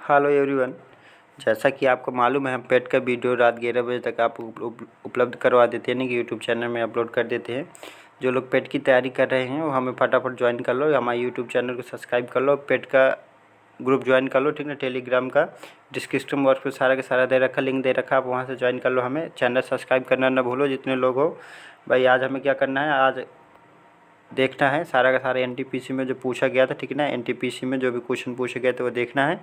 Hello everyone. जैसा कि आपको मालूम है, हम पेट का वीडियो रात 11 बजे तक आप उपलब्ध करवा देते हैं, नहीं कि यूट्यूब चैनल में अपलोड कर देते हैं। जो लोग पेट की तैयारी कर रहे हैं वो हमें फटाफट ज्वाइन कर लो, हमारे यूट्यूब चैनल को सब्सक्राइब कर लो, पेट का ग्रुप ज्वाइन कर लो, ठीक है। टेलीग्राम का डिस्क्रिप्शन बॉक्स में सारा का सारा दे रखा, लिंक दे रखा, आप वहाँ से ज्वाइन कर लो। हमें चैनल सब्सक्राइब करना ना भूलो, जितने लोग हो भाई। आज हमें क्या करना है, आज देखना है सारा का सारा एनटीपीसी में जो पूछा गया था, ठीक है ना। एनटीपीसी में जो भी क्वेश्चन पूछे गए थे वो देखना है।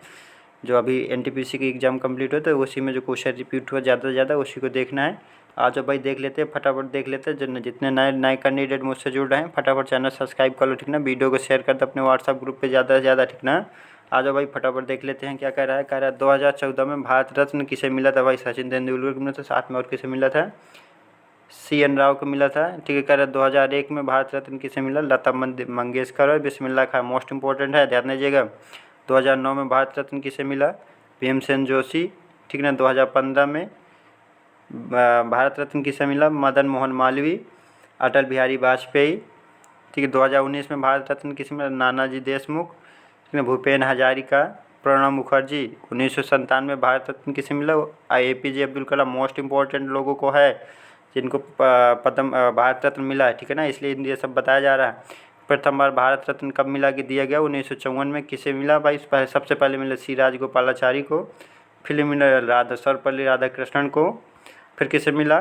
जो अभी एनटीपीसी की एग्ज़ाम कंप्लीट हुआ तो उसी में जो क्वेश्चन रिपीट हुआ ज़्यादा से ज़्यादा उसी को देखना है। आज भाई देख लेते हैं, फटाफट देख लेते हैं। जितने नए नए कैंडिडेट मुझसे जुड़ रहे हैं फटाफट चैनल सब्सक्राइब कर लो, ठीक ना। वीडियो को शेयर कर दो अपने व्हाट्सअप ग्रुप पे ज़्यादा से ज़्यादा, ठीक ना। आ जाओ भाई फटाफट देख लेते हैं क्या कह रहा है। कह रहा है 2014 में भारत रत्न किसे मिला था भाई? सचिन तेंदुलकर को मिला था, साथ में और किसे मिला था? CN राव को मिला था, ठीक है। कह रहा है 2001 में भारत रत्न किसे मिला? लता मंगेशकर और बिस्मिल्लाह खान। मोस्ट इंपॉर्टेंट है, ध्यान दीजिएगा। 2009 में भारत रत्न किसे मिला? भीमसेन जोशी, ठीक ना। 2015 में भारत रत्न किसे मिला? मदन मोहन मालवीय, अटल बिहारी वाजपेयी, ठीक है। 2019 में भारत रत्न किसे मिला? नानाजी देशमुख, ठीक है। भूपेन हजारिका, प्रणब मुखर्जी। 1997 में भारत रत्न किसे मिला? APJ Abdul Kalam. Most important लोगों को है जिनको भारत रत्न मिला है, ठीक है ना, इसलिए ये सब बताया जा रहा है। प्रथम बार भारत रत्न कब मिला के दिया गया? 1954 में। किसे मिला भाई? सबसे पहले मिला सी राजगोपालाचारी को, फिर मिला सर्वपल्ली राधाकृष्णन को, फिर किसे मिला?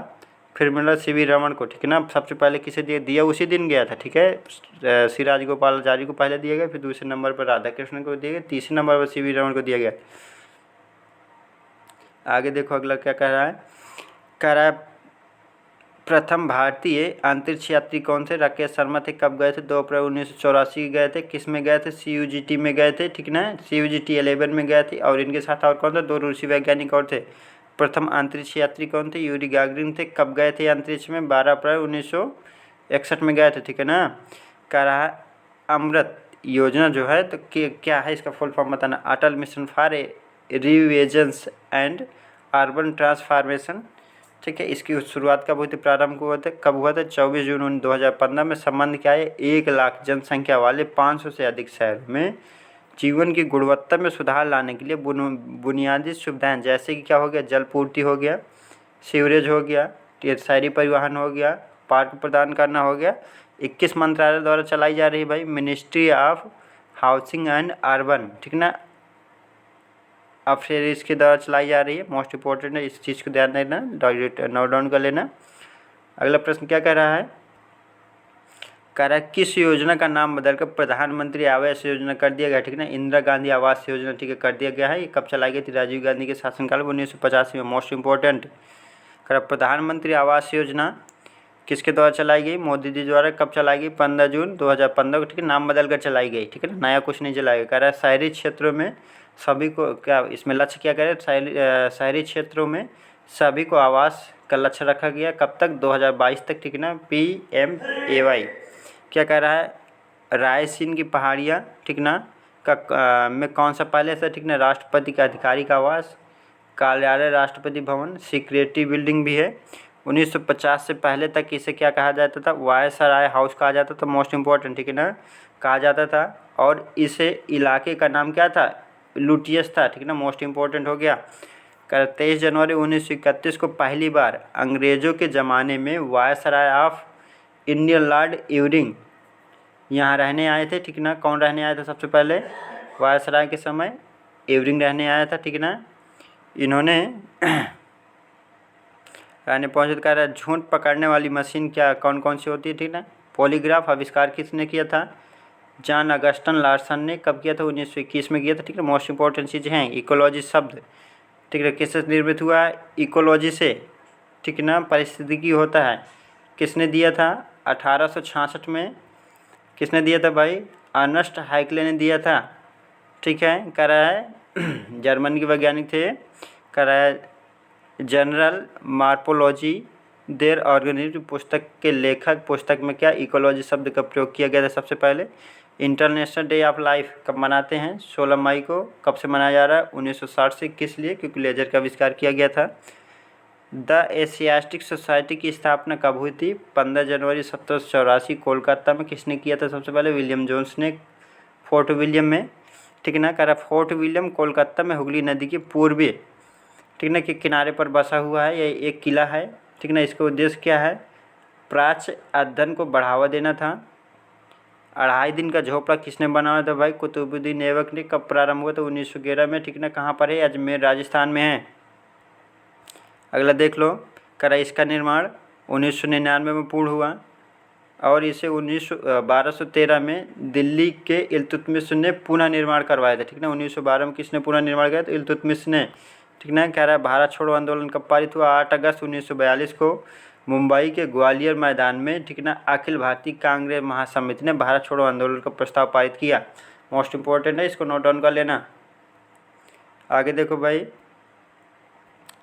फिर मिला CV रमन को, ठीक है ना। सबसे पहले किसे दिया उसी दिन गया था, ठीक है। सी राजगोपालाचारी को पहले दिया गया, फिर दूसरे नंबर पर राधाकृष्णन को दिया गया, तीसरे नंबर पर CV रमन को दिया गया। आगे देखो अगला क्या कह रहा है। कह रहा है प्रथम भारतीय अंतरिक्ष यात्री कौन थे? राकेश शर्मा थे। कब गए थे? 2 अप्रैल 1984 गए थे। किस में गए थे? CUGT में गए थे, ठीक ना। CUGT 11 में गए थे। और इनके साथ और कौन थे? 2 रूसी वैज्ञानिक और थे। प्रथम अंतरिक्ष यात्री कौन थे? यूरी गागरिन थे। कब गए थे अंतरिक्ष में? 12 अप्रैल 1961 में गए थे, ठीक है ना। कह रहा है अमृत योजना जो है तो क्या है इसका फुल फॉर्म बताना। Atal mission for revisions and urban transformation, ठीक है। इसकी शुरुआत कब हुई थी? प्रारंभ कब हुआ था? 24 जून 2015 में। संबंध क्या है? 1 लाख जनसंख्या वाले 500 से अधिक शहर में जीवन की गुणवत्ता में सुधार लाने के लिए बुनियादी सुविधाएं, जैसे कि क्या हो गया? जल पूर्ति हो गया, सीवरेज हो गया, शहरी परिवहन हो गया, पार्क प्रदान करना हो गया। 21 मंत्रालय द्वारा चलाई जा रही है भाई। Ministry of housing and urban, ठीक ना, अफेयर्स के द्वारा चलाई जा रही है। मोस्ट इंपॉर्टेंट है, इस चीज़ को ध्यान देना, डायरेक्ट नोट डाउन कर लेना। अगला प्रश्न क्या कह रहा है? कह रहा है किस योजना का नाम बदलकर प्रधानमंत्री आवास योजना कर दिया गया, ठीक है ना। इंदिरा गांधी आवास योजना, ठीक है, कर दिया गया है। ये कब चलाई गई थी? राजीव गांधी के शासनकाल में 1985 में। Most important. कह रहा प्रधानमंत्री आवास योजना किसके द्वारा चलाई गई? मोदी जी द्वारा। कब चलाई गई? 15 जून 2015 को, ठीक है। नाम बदल कर चलाई गई, ठीक है ना, नया कुछ नहीं चलाया गया। कह रहा है शहरी क्षेत्रों में सभी को क्या, इसमें लक्ष्य क्या करें? शहरी क्षेत्रों में सभी को आवास का लक्ष्य रखा गया। कब तक? 2022 तक, ठीक है ना। PMAY क्या कह रहा है? रायसीन की पहाड़ियाँ, ठीक ना, में कौन सा पहले से, ठीक ना, राष्ट्रपति का आधिकारिक आवास, कार्यालय, राष्ट्रपति भवन, सिक्योरिटी बिल्डिंग भी है। 1950 से पहले तक इसे क्या कहा जाता था? वायसराय हाउस कहा जाता था। मोस्ट इंपॉर्टेंट, ठीक है ना, कहा जाता था। और इसे इलाके का नाम क्या था? लुटियस था, ठीक है ना। मोस्ट इंपॉर्टेंट हो गया। 23 जनवरी 1931 को पहली बार अंग्रेज़ों के ज़माने में viceroy of Indian Lord Irving यहाँ रहने आए थे, ठीक ना। कौन रहने आया था सबसे पहले? वायसराय के समय इरविंग रहने आया था, ठीक ना। इन्होंने रहने पहुँचे तो कह रहा है झूठ पकड़ने वाली मशीन क्या कौन कौन सी होती है, ठीक ना। पॉलीग्राफ आविष्कार किसने किया था? जॉन अगस्टन लार्सन ने। कब किया था? 1921 में किया था, ठीक है। मोस्ट इंपॉर्टेंट चीज़ें हैं। इकोलॉजी शब्द, ठीक है, किससे निर्मित हुआ है? इकोलॉजी से, ठीक ना। पारिस्थितिकी होता है, किसने दिया था? 1866 में। किसने दिया था भाई? अर्नस्ट हाइकले ने दिया था, ठीक है। कह रहा है जर्मन के वैज्ञानिक थे। कह रहा है जनरल मार्पोलॉजी देर ऑर्गेनिज्म पुस्तक के लेखक, पुस्तक में क्या इकोलॉजी शब्द का प्रयोग किया गया था सबसे पहले। इंटरनेशनल डे ऑफ लाइफ कब मनाते हैं? 16 मई को। कब से मनाया जा रहा है? 1960 से। किस लिए? क्योंकि लेजर का आविष्कार किया गया था। द एशियाटिक सोसाइटी की स्थापना कब हुई थी? 15 जनवरी 1784 कोलकाता में। किसने किया था सबसे पहले? विलियम जोन्स ने, फोर्ट विलियम में। ठीक है ना। कह रहा फोर्ट विलियम कोलकाता में हुगली नदी के पूर्वी, ठीक ना, के किनारे पर बसा हुआ है। ये एक किला है, ठीक ना। इसका उद्देश्य क्या है? प्राच्य अध्ययन को बढ़ावा देना था। 2.5 दिन का झोपड़ा किसने बनाया था भाई? कुतुबुद्दीन ऐबक ने। कब प्रारंभ हुआ था? 1911 में, ठीक ना। कहाँ पर है? अजमेर राजस्थान में है। अगला देख लो, करा इसका निर्माण 1999 में पूर्ण हुआ और इसे 1213 में दिल्ली के इल्तुतमिश ने पुनः निर्माण करवाया था, ठीक ना। 1912 में किसने पुनः निर्माण किया? तो इल्तुतमिश ने, ठीक ना। कह रहा है भारत छोड़ो आंदोलन कब पारित हुआ? 8 अगस्त 1942 को मुंबई के ग्वालियर मैदान में, ठीक ना। अखिल भारतीय कांग्रेस महासमिति ने भारत छोड़ो आंदोलन का प्रस्ताव पारित किया। मोस्ट इंपॉर्टेंट है, इसको नोट डाउन कर लेना। आगे देखो भाई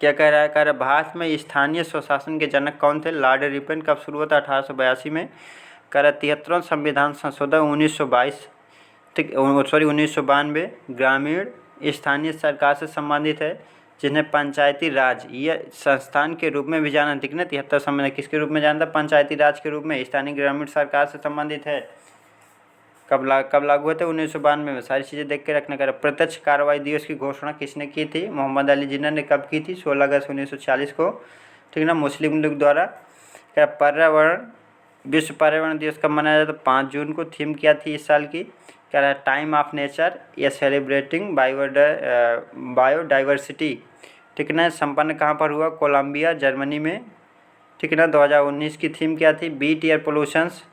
क्या कह रहा है? कह रहा है भारत में स्थानीय स्वशासन के जनक कौन थे? Lord Ripon. कब शुरू हुआ था? 1882 में। कह रहा है 73वां संविधान संशोधन 1922, ठीक, सॉरी 1992 ग्रामीण स्थानीय सरकार से संबंधित है, जिन्हें पंचायती राज यह संस्थान के रूप में भी जाना, ठीक ना। 73 संविधान किसके रूप में जाना था? पंचायती राज के रूप में, स्थानीय ग्रामीण सरकार से संबंधित है। कब लागू हुए थे? 1992 में। सारी चीज़ें देख के रखना। कर प्रत्यक्ष कार्रवाई दिवस की घोषणा किसने की थी? मोहम्मद अली जिन्ना ने। कब की थी? 16 अगस्त 1940 को, ठीक ना, मुस्लिम लीग द्वारा। क्या पर्यावरण विश्व पर्यावरण दिवस कब मनाया जाता? 5 जून को। थीम क्या थी इस साल की? क्या रहा? टाइम ऑफ नेचर या सेलिब्रेटिंग बायोडाइवर्सिटी, ठीक ना। संपन्न कहाँ पर हुआ? कोलंबिया जर्मनी में, ठीक ना। 2019 की थीम क्या थी? Beat air pollutions.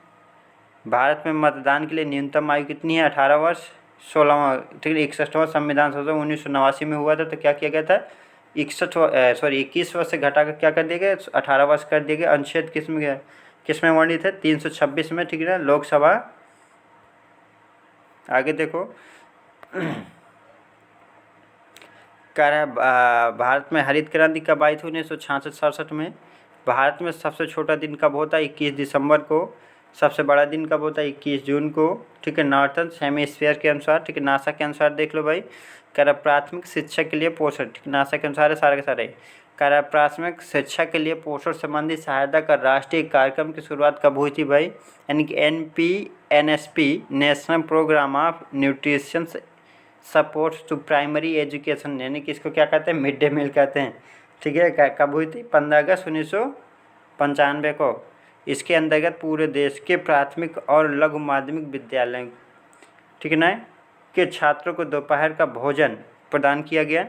भारत में मतदान के लिए न्यूनतम आयु कितनी है? 18 वर्ष। 16वां, ठीक है, 61वां संविधान संशोधन 1989 में हुआ था। तो क्या किया गया था? 21 वर्ष से घटाकर क्या कर दिया गया? 18 वर्ष कर दिया गया। अनुच्छेद किस में वर्णित है? 326 में, ठीक है ना, लोकसभा। आगे देखो कह रहा है भारत में हरित क्रांति कब आई थी? 1966-67 में। भारत में सबसे छोटा दिन कब होता है? 21 दिसंबर को। सबसे बड़ा दिन कब होता है? 21 जून को, ठीक है। नॉर्थन हेमिस्फीयर के अनुसार, ठीक है, नासा के अनुसार देख लो भाई। कह रहा प्राथमिक शिक्षा के लिए पोषण, ठीक, नासा के अनुसार है सारे के सारे। कह रहा प्राथमिक शिक्षा के लिए पोषण संबंधी सहायता का राष्ट्रीय कार्यक्रम की शुरुआत कब हुई थी भाई? यानी कि NSP national programme of nutrition support to primary education, यानी कि इसको क्या कहते हैं? मिड डे मील कहते हैं, ठीक है। कब हुई थी? 15 अगस्त 1995 को। इसके अंतर्गत पूरे देश के प्राथमिक और लघु माध्यमिक विद्यालयों, ठीक है ना, के छात्रों को दोपहर का भोजन प्रदान किया गया,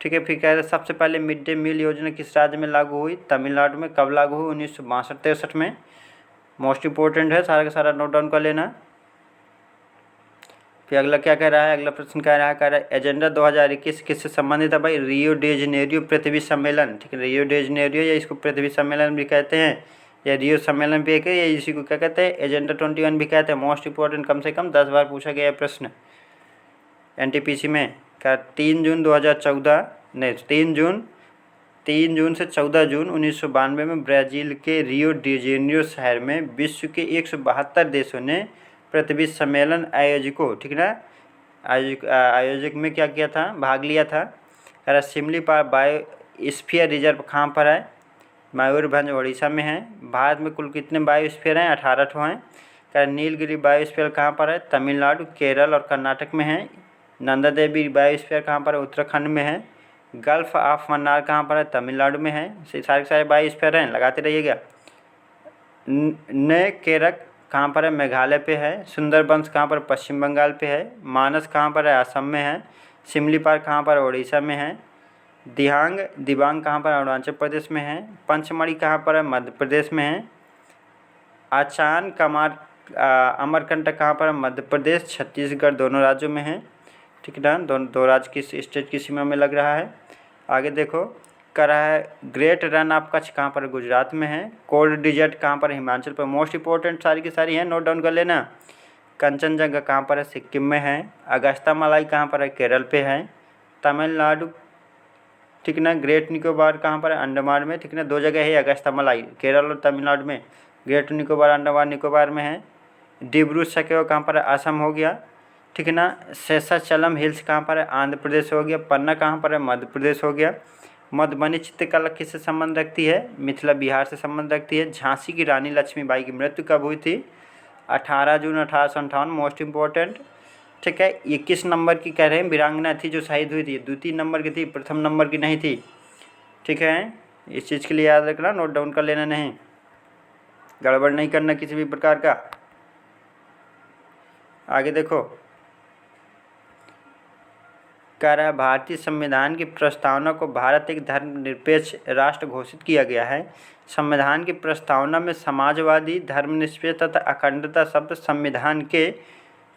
ठीक है। फिर कह रहे सबसे पहले मिड डे मील योजना किस राज्य में लागू हुई? तमिलनाडु में। कब लागू हुई? 1962-63 में। मोस्ट इंपॉर्टेंट है, सारा का सारा नोट डाउन कर लेना। फिर अगला क्या कह रहा है? अगला प्रश्न कह रहा है एजेंडा 2021 किससे संबंधित है भाई? रियो डे जनेरियो पृथ्वी सम्मेलन, ठीक है। रियो डे जनेरियो या इसको पृथ्वी सम्मेलन भी कहते हैं, या रियो सम्मेलन भी एक है, या इसी को क्या कहते हैं? एजेंडा 21 भी कहते हैं। मोस्ट इंपॉर्टेंट, कम से कम 10 बार पूछा गया प्रश्न NTPC में। क्या 3 जून 2014 नहीं 3 जून से 14 जून 1992 में ब्राज़ील के रियो डी जेनेरियो शहर में विश्व के 172 देशों ने पृथ्वी सम्मेलन आयोजकों, ठीक ना, आयोजक में क्या किया था? भाग लिया था। कह रहा सिमलीपाल बायोस्फीयर रिजर्व कहाँ पर है? मयूरभंज उड़ीसा में है। भारत में कुल कितने बायोस्फीयर हैं? 18 ठो हैं। कह रहा नीलगिरी बायोस्फीयर कहाँ पर है? तमिलनाडु, केरल और कर्नाटक में है। नंदा देवी बायोस्फीयर कहाँ पर है? उत्तराखंड में है। गल्फ ऑफ मन्नार कहाँ पर है? तमिलनाडु में है। सारे सारे बायोस्फीयर हैं, लगाते रहिएगा। न केरक कहाँ पर है? मेघालय पे है। सुंदरबंस कहाँ पर? पश्चिम बंगाल पे है। मानस कहाँ पर है? असम में है। सिमलीपाल कहाँ पर? उड़ीसा में है। दिबांग कहाँ पर? अरुणाचल प्रदेश में है। पंचमढ़ी कहाँ पर है? मध्य प्रदेश में है। आचान कमार अमरकंटक कहाँ पर है? मध्य प्रदेश, छत्तीसगढ़ दोनों राज्यों में है, ठीक है ना। दो राज्य की स्टेट की सीमा में लग रहा है। आगे देखो कह रहा है ग्रेट रन ऑफ कच्छ कहाँ पर? गुजरात में है। कोल्ड डिजर्ट कहाँ पर? हिमाचल पर। मोस्ट इंपॉर्टेंट सारी की सारी हैं, नोट डाउन कर लेना। कंचनजंगा कहाँ पर है? सिक्किम में है। अगस्ता मलाई कहाँ पर है? केरल पे है। तमिलनाडु, ठीक ना। ग्रेट निकोबार कहाँ पर है? अंडमान में, ठीक ना। 2 जगह है अगस्ता मलाई, केरल और तमिलनाडु में। ग्रेट निकोबार अंडमान निकोबार में है। डिब्रू सैखोवा कहाँ पर है? असम हो गया, ठीक है ना। शेषाचलम हिल्स कहाँ पर है? आंध्र प्रदेश हो गया। पन्ना कहाँ पर है? मध्य प्रदेश हो गया। मधुबनी चित्रकला किससे संबंध रखती है? मिथिला बिहार से संबंध रखती है। झांसी की रानी लक्ष्मीबाई की मृत्यु कब हुई थी? 18 जून 1858। Most important. ठीक है। ये किस नंबर की कह रहे हैं वीरांगना थी जो शहीद हुई थी? द्वितीय नंबर की थी, प्रथम नंबर की नहीं थी। ठीक है, इस चीज़ के लिए याद रखना, नोट डाउन कर लेना, नहीं गड़बड़ नहीं करना किसी भी प्रकार का। आगे देखो, कह रहा है भारतीय संविधान की प्रस्तावना को भारत एक धर्मनिरपेक्ष राष्ट्र घोषित किया गया है। संविधान की प्रस्तावना में समाजवादी, धर्मनिरपेक्ष तथा अखंडता शब्द संविधान के,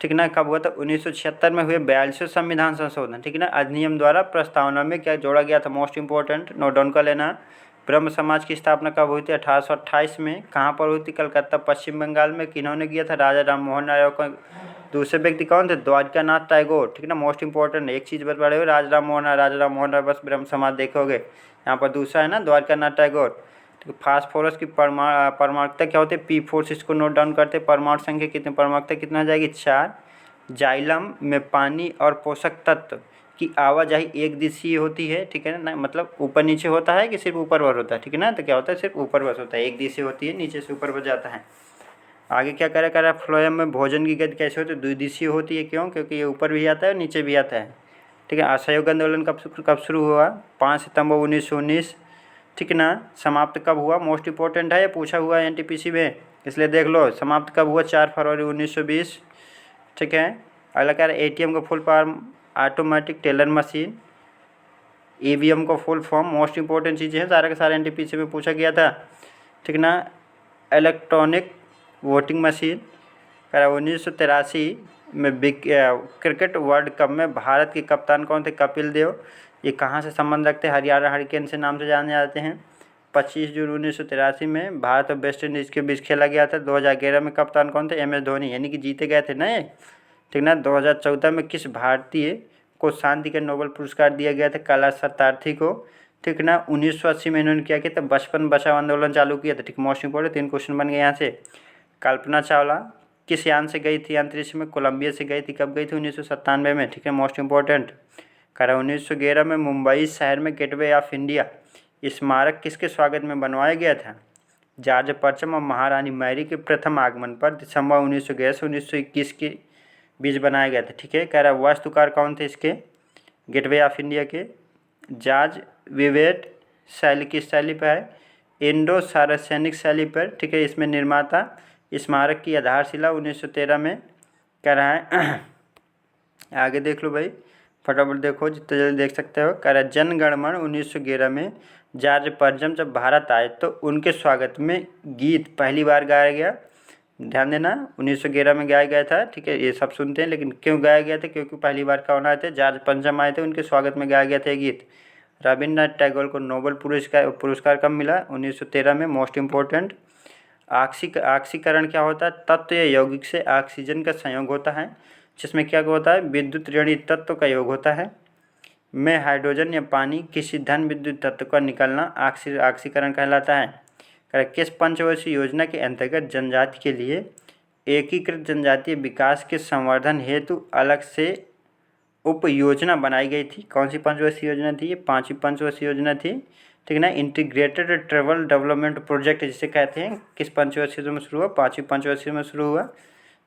ठीक ना, कब हुआ था? 1976 में हुए 42वें संविधान संशोधन, ठीक ना, अधिनियम द्वारा प्रस्तावना में क्या जोड़ा गया था? मोस्ट इंपॉर्टेंट, नोट डाउन कर लेना। ब्रह्म समाज की स्थापना कब हुई थी? 1828 में। कहाँ पर हुई थी? कलकत्ता, पश्चिम बंगाल में। किन्होंने किया था? राजा राम मोहन राय। को दूसरे व्यक्ति कौन थे? द्वारकानाथ टैगोर, ठीक ना, मोस्ट इंपॉर्टेंट। एक चीज़ बता रहे हो, राजा राम मोहन राय, बस ब्रह्म समाज देखोगे। यहाँ पर दूसरा है ना, द्वारकानाथ टैगोर। तो फास्फोरस की परमाणुकता क्या होती है? P4, इसको नोट डाउन करते। परमाणु संख्या कितनी, परमाणुकता कितना आ जाएगी? 4। जाइलम में पानी और पोषक तत्व की आवाजाही एक दिशीय होती है, ठीक है ना, मतलब ऊपर नीचे होता है कि सिर्फ ऊपर वर होता है? ठीक है ना, तो क्या होता है? सिर्फ ऊपर बस होता है, एक दिशीय होती है, नीचे से ऊपर बस जाता है। आगे क्या करा फ्लोएम में भोजन की गति कैसे होती है? द्विदिशीय होती है। क्यों? क्योंकि ये ऊपर भी आता है और नीचे भी आता है। ठीक है। असहयोग आंदोलन कब शुरू हुआ? 5 सितंबर 1919। ठीक है ना। समाप्त कब हुआ? मोस्ट इंपॉर्टेंट है, ये पूछा हुआ है एनटीपीसी में, इसलिए देख लो। समाप्त कब हुआ? 4 फरवरी 1920। ठीक है। अगला क्या है? एटीएम का full form automatic teller machine. EVM को फुल फॉर्म, मोस्ट इंपॉर्टेंट चीज़ें हैं, सारा का सारा एनटीपीसी में पूछा गया था। ठीक ना। Electronic voting machine. 1983 में क्रिकेट वर्ल्ड कप में भारत के कप्तान कौन थे? कपिल देव। ये कहाँ से संबंध रखते हैं? हरियाणा हरिकेन से नाम से जाने जाते हैं। 25 जून 1983 में भारत और वेस्ट इंडीज़ के बीच खेला गया था। 2011 में कप्तान कौन थे? MS धोनी, यानी कि जीते गए थे ना ये। ठीक ना। 2014 में किस भारतीय को शांति का नोबेल पुरस्कार दिया गया था? कैलाश सत्यार्थी को। ठीक ना। 1980 में इन्होंने क्या किया था? बचपन बचाओ आंदोलन चालू किया था। ठीक, मोस्ट इंपॉर्टेंट 3 क्वेश्चन बन गए यहाँ से। कल्पना चावला किस यान से गई थी अंतरिक्ष में? कोलंबिया से गई थी। कब गई थी? 1997 में। ठीक है, मोस्ट इंपॉर्टेंट। 1911 में मुंबई शहर में गेटवे ऑफ इंडिया स्मारक किसके स्वागत में बनवाया गया था? जॉर्ज परचम और महारानी मैरी के प्रथम आगमन पर दिसंबर 1911 से 1921 के बीच बनाया गया था। ठीक है। कह रहा है वास्तुकार कौन थे इसके? गेटवे ऑफ इंडिया के जॉर्ज विवेट शैली किस शैली पर है? इंडो सारासेनिक शैली पर। ठीक है। इसमें निर्माता स्मारक की आधारशिला 1913 में। कह रहा है आगे देख लो भाई, फटाफट देखो जितना जल्दी देख सकते हो। कह रहा है जनगणमन 1911 में जॉर्ज परचम जब भारत आए तो उनके स्वागत में गीत पहली बार गाया गया। ध्यान देना, 1911 में गाया गया था। ठीक है, ये सब सुनते हैं, लेकिन क्यों गाया गया था? क्योंकि पहली बार कौन आए थे? जॉर्ज परचम आए थे, उनके स्वागत में गाया गया था गीत। रविन्द्रनाथ टैगोर को नोबेल पुरस्कार कब मिला? 1913 में। Most important. ऑक्सीकरण क्या होता है? तत्व या यौगिक से ऑक्सीजन का संयोग होता है, जिसमें क्या होता है? विद्युत ऋणात्मक तत्व का योग होता है। में हाइड्रोजन या पानी किसी धन विद्युत तत्व का निकलना ऑक्सीकरण कहलाता है। किस पंचवर्षीय योजना के अंतर्गत जनजाति के लिए एकीकृत जनजातीय विकास के संवर्धन हेतु अलग से उप योजना बनाई गई थी? कौन सी पंचवर्षीय योजना थी? ये 5वीं पंचवर्षीय योजना थी। ठीक है ना। इंटीग्रेटेड ट्राइबल डेवलपमेंट प्रोजेक्ट जिसे कहते हैं, किस पंचवर्षीय में शुरू हुआ? 5वीं पंचवर्षीय में शुरू हुआ।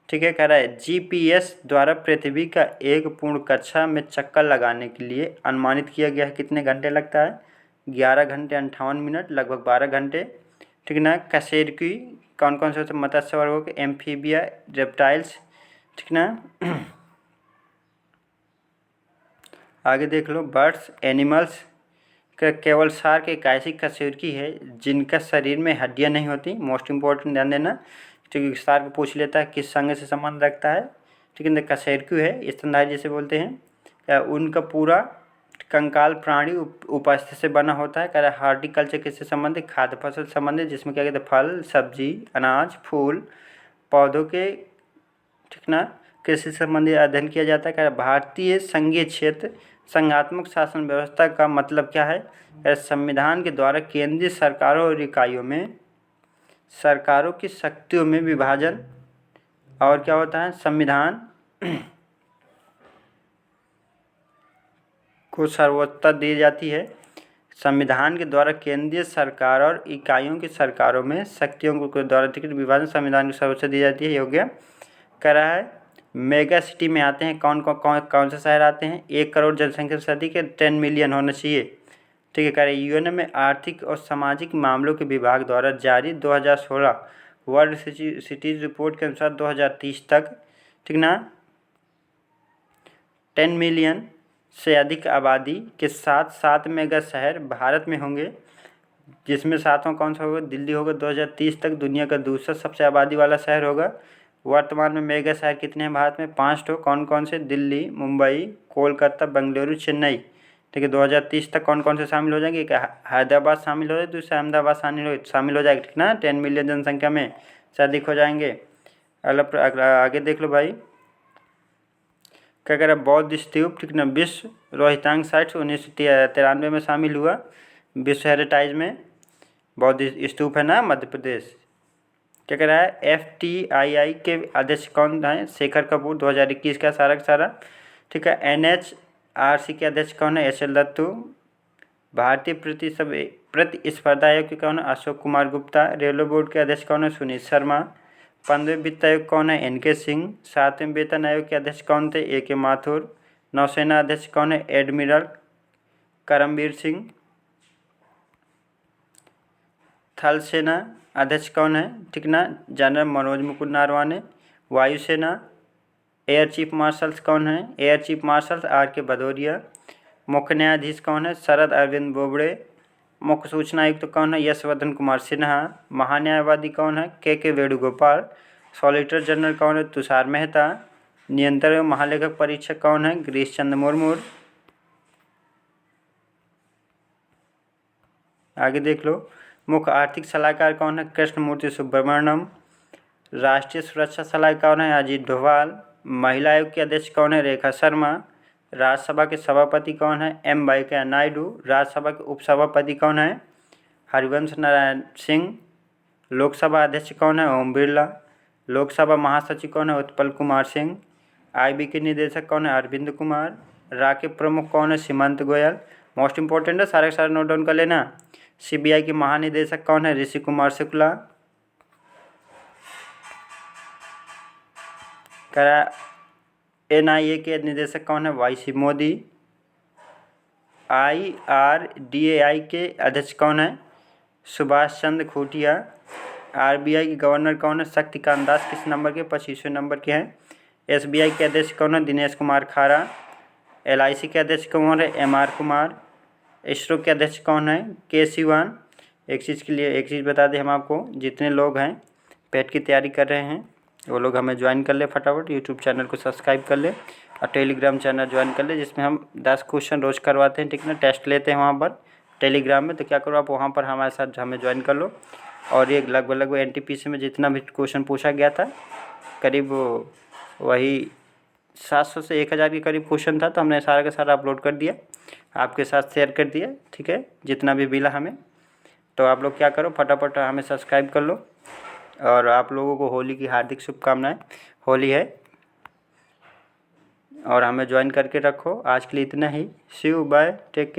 ठीक है। कह रहा है GPS द्वारा पृथ्वी का एक पूर्ण कक्षा में चक्कर लगाने के लिए अनुमानित किया गया है कितने घंटे लगता है? 11 घंटे 58 मिनट, लगभग 12 घंटे। ठीक है ना। कशेरुकी कौन कौन से होते? मत्स्य वर्गों के, एम्फीबिया, रेप्टाइल्स। ठीक ना। आगे देख लो, बर्ड्स एनिमल्स का केवल शार्क एक ऐसी कशेरुकी है जिनका शरीर में हड्डियां नहीं होती। मोस्ट इंपॉर्टेंट, ध्यान देना। ठीक है, शार्क पूछ लेता है किस संघ से संबंध रखता है। ठीक है, कशेरुकी है, स्तनधारी जिसे बोलते हैं। उनका पूरा कंकाल प्राणी उपास्थि से बना होता है। कह रहा है हार्टिकल्चर किससे संबंधित? खाद्य फसल संबंधित, जिसमें क्या कहते हैं? फल, सब्जी, अनाज, फूल, पौधों के, ठीक ना, कृषि संबंधी अध्ययन किया जाता है। कह रहा है भारतीय संघीय क्षेत्र संघात्मक शासन व्यवस्था का मतलब क्या है? संविधान के द्वारा केंद्रीय सरकारों और इकाइयों में सरकारों की शक्तियों में विभाजन। और क्या होता है? संविधान को सर्वोच्चता दी जाती है। संविधान के द्वारा केंद्रीय सरकार और इकाइयों की सरकारों में शक्तियों के द्वारा विभाजन संविधान की सर्वोच्चता दी जाती है। योग्य। कह रहा है मेगा सिटी में आते हैं कौन से शहर आते हैं? 1 करोड़ जनसंख्या से अधिक है, 10 मिलियन होना चाहिए। ठीक है, कह रहे यूएन में आर्थिक और सामाजिक मामलों के विभाग द्वारा जारी 2016 वर्ल्ड सिटीज रिपोर्ट के अनुसार 2030 तक, ठीक ना, 10 मिलियन से अधिक आबादी के साथ 7 मेगा शहर भारत में होंगे, जिसमें 7वां कौन सा होगा? दिल्ली होगा। 2030 तक दुनिया का दूसरा सबसे आबादी वाला शहर होगा। वर्तमान में मेगा शहर कितने हैं भारत में? 5 ठो। कौन कौन से? दिल्ली, मुंबई, कोलकाता, बेंगलुरु, चेन्नई। ठीक है, 2030 तक कौन कौन से शामिल हो जाएंगे? हैदराबाद शामिल हो जाए, दूसरा अहमदाबाद शामिल हो जाएगा, ठीक ना, 10 मिलियन जनसंख्या में से अधिक हो जाएंगे। आगे देख लो भाई, क्या कह रहा है? बौद्ध स्तूप, ठीक ना, विश्व रोहितांग साइट्स 1993 में शामिल हुआ विश्व हेरिटेज में। बौद्ध स्तूप है ना, मध्य प्रदेश। क्या कह रहा है? FTII के अध्यक्ष कौन है? शेखर कपूर, 2021 का सारा। ठीक है, NHRC के अध्यक्ष कौन है? HL दत्तू। भारतीय प्रतिस्पर्धा आयोग के कौन है? अशोक कुमार गुप्ता। रेलवे बोर्ड के अध्यक्ष कौन है? सुनीत शर्मा। 15वें वित्त आयोग कौन है? NK सिंह। 7वें वेतन आयोग के अध्यक्ष कौन थे? AK माथुर। नौसेना अध्यक्ष कौन है? एडमिरल करमबीर सिंह। थल सेना अध्यक्ष कौन है? ठीक ना, जनरल मनोज मुकुंद नरवणे। वायुसेना एयर चीफ मार्शल्स कौन है? Air chief marshal RK Bhadauria. मुख्य न्यायाधीश कौन है? शरद अरविंद बोबड़े। मुख्य सूचना आयुक्त कौन है? यशवर्धन कुमार सिन्हा। महान्यायवादी कौन है? KK वेणुगोपाल। सॉलिसिटर जनरल कौन है? तुषार मेहता। नियंत्रक महालेखक परीक्षक कौन है? गिरीश चंद्र मुर्मू। आगे देख लो, मुख्य आर्थिक सलाहकार कौन है? कृष्णमूर्ति सुब्रमण्यम। राष्ट्रीय सुरक्षा सलाहकार कौन है? अजीत डोभाल। महिला आयोग के अध्यक्ष कौन है? रेखा शर्मा। राज्यसभा के सभापति कौन है? M वेंकैया नायडू। राज्यसभा के उपसभापति कौन है? हरिवंश नारायण सिंह। लोकसभा अध्यक्ष कौन है? ओम बिरला। लोकसभा महासचिव कौन है? उत्पल कुमार सिंह। IB के निदेशक कौन है? अरविंद कुमार। राकेप प्रमुख कौन है? सीमंत गोयल। मोस्ट इंपॉर्टेंट है, सारे नोट डाउन कर लेना। CBI के महानिदेशक कौन है? ऋषि कुमार शुक्ला। कह NIA के निदेशक कौन है? YC मोदी। IRDAI के अध्यक्ष कौन है? सुभाष चंद्र खूटिया। RBI के गवर्नर कौन है? शक्तिकांत दास। किस नंबर के? 25वें नंबर के हैं। SBI के अध्यक्ष कौन है? दिनेश कुमार खारा। LIC के अध्यक्ष कौन है? MR कुमार। ISRO के अध्यक्ष कौन है? K सिवान। एक चीज़ बता दें हम आपको, जितने लोग हैं पेट की तैयारी कर रहे हैं वो लोग हमें ज्वाइन कर ले फटाफट। यूट्यूब चैनल को सब्सक्राइब कर ले और टेलीग्राम चैनल ज्वाइन कर ले, जिसमें हम 10 क्वेश्चन रोज़ करवाते हैं, ठीक ना, टेस्ट लेते हैं वहाँ पर टेलीग्राम में। तो क्या करो, आप वहाँ पर हमारे साथ हमें ज्वाइन कर लो। और ये लगभग NTPC में जितना भी क्वेश्चन पूछा गया था, करीब वही 700 से 1000 के करीब क्वेश्चन था, तो हमने सारा का सारा अपलोड कर दिया, आपके साथ शेयर कर दिया, ठीक है, जितना भी मिला हमें। तो आप लोग क्या करो, फटाफट हमें सब्सक्राइब कर लो। और आप लोगों को होली की हार्दिक शुभकामनाएं। होली है और हमें ज्वाइन करके रखो। आज के लिए इतना ही। सी यू, बाय, टेक केयर।